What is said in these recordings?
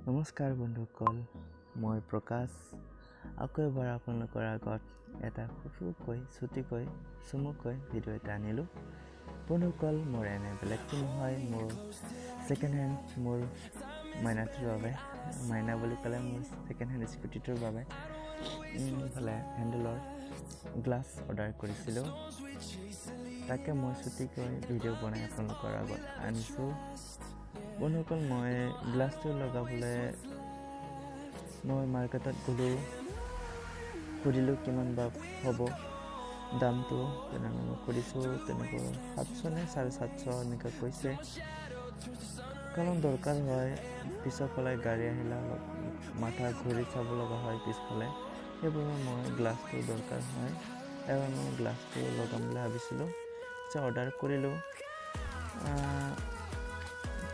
নমস্কাৰ বন্ধুসকল, মই প্ৰকাশ আকৌ এবাৰ আপোনালোকৰ আগত এটা সৰুকৈ ছুটিকৈ চমুকৈ ভিডিঅ' এটা আনিলোঁ। বন্ধুসকল, মোৰ এনে বেলেগটো নহয়, মোৰ ছেকেণ্ড হেণ্ড মোৰ মাইনাটোৰ বাবে, মাইনা বুলি ক'লে মোৰ ছেকেণ্ড হেণ্ড স্কুটিটোৰ বাবে ইফালে হেণ্ডেলৰ গ্লাছ অৰ্ডাৰ কৰিছিলোঁ। তাকে মই ছুটিকৈ ভিডিঅ' বনাই আপোনালোকৰ আগত আনিছোঁ। বন্ধুসকল, মই গ্লাছটো লগাবলৈ মই মাৰ্কেটত গ'লোঁ, সুধিলোঁ কিমান বা হ'ব দামটো। তেনেকৈ মই সুধিছোঁ, তেনেকৈ 700 নে 750 এনেকৈ কৈছে। কাৰণ দৰকাৰ হয়, পিছৰফালে গাড়ী আহিলে অলপ মাথা ঘূৰি চাব লগা হয় পিছফালে, সেইবাবে মই গ্লাছটো দৰকাৰ হয়। এবাৰ মই গ্লাছটো লগাম বুলি ভাবিছিলোঁ, অৰ্ডাৰ কৰিলোঁ।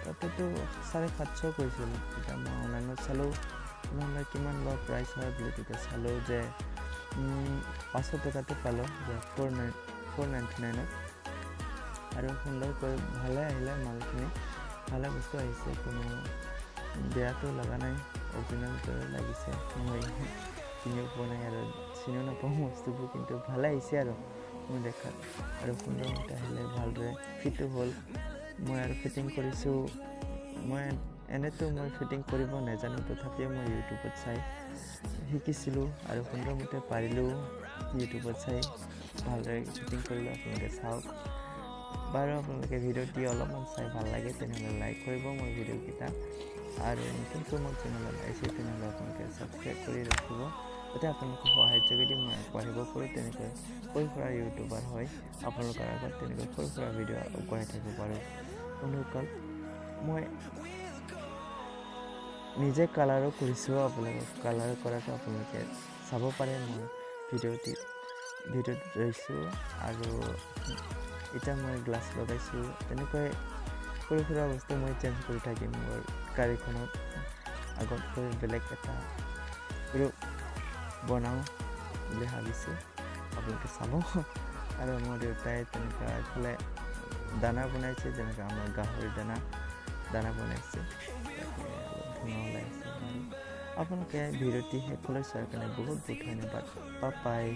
তাতেতো 750 কৈছিল। তেতিয়া মই অনলাইনত চালোঁ তেনেহ'লে কিমান বা প্ৰাইচ হয় বুলি, তেতিয়া চালোঁ যে 500 টকাতে পালোঁ, যে 499ত। আৰু সুন্দৰকৈ ভালে আহিলে, মালখিনি ভালে বস্তু আহিছে, কোনো বেয়াটো লগা নাই, অৰিজিনেলটোৱে লাগিছে। মই চিনিও পোৱা নাই আৰু চিনিও নাপাওঁ বস্তুবোৰ, কিন্তু ভালে আহিছে আৰু মোৰ দেখাত। আৰু সুন্দৰমতে আহিলে, ভালদৰে ফিটো হ'ল। মই আৰু ফিটিং কৰিছোঁ। মই ফিটিং কৰিব নাজানো, তথাপিও মই ইউটিউবত চাই শিকিছিলোঁ আৰু সুন্দৰমতে পাৰিলোঁ। ইউটিউবত চাই ভালদৰে ফিটিং কৰিলোঁ। আপোনালোকে চাওক বাৰু। আপোনালোকে ভিডিঅ'টি অলপমান চাই ভাল লাগে তেনেহ'লে লাইক কৰিব মোৰ ভিডিঅ'কেইটা, আৰু নতুনকৈ মোৰ চেনেলত আহিছে তেনেহ'লে আপোনালোকে ছাবস্ক্ৰাইব কৰি ৰাখিব, যাতে আপোনালোকৰ সহায়ৰ যোগেদি মই আগবাঢ়িব পাৰোঁ। তেনেকৈ সৰু সুৰা ইউটিউবাৰ হয় আপোনালোকৰ আগত তেনেকৈ সৰু সুৰা ভিডিঅ' আগবঢ়াই থাকিব পাৰোঁ। বন্ধুসকল, মই নিজে কালাৰো কৰিছোঁ। আপোনালোকক কালাৰ কৰাটো আপোনালোকে চাব পাৰে। মই ভিডিঅ'ত ৰৈছোঁ আৰু এতিয়া মই গ্লাছ লগাইছোঁ। তেনেকৈ সৰু সুৰা বস্তু মই চেঞ্জ কৰি থাকিম মোৰ গাড়ীখনত। আগতকৈ বেলেগ এটা ৰূপ বনাওঁ বুলি ভাবিছোঁ, আপোনালোকে চাব। আৰু মোৰ দেউতাই তেনেকুৱা এইফালে দানা বনাইছে, যেনেকৈ আমাৰ গাহৰি দানা বনাইছে। ধুনীয়া ওলাইছে। আপোনালোকে ভিডিঅ'টি শেষলৈ চোৱাৰ কাৰণে বহুত বহুত ধন্যবাদ। বাই।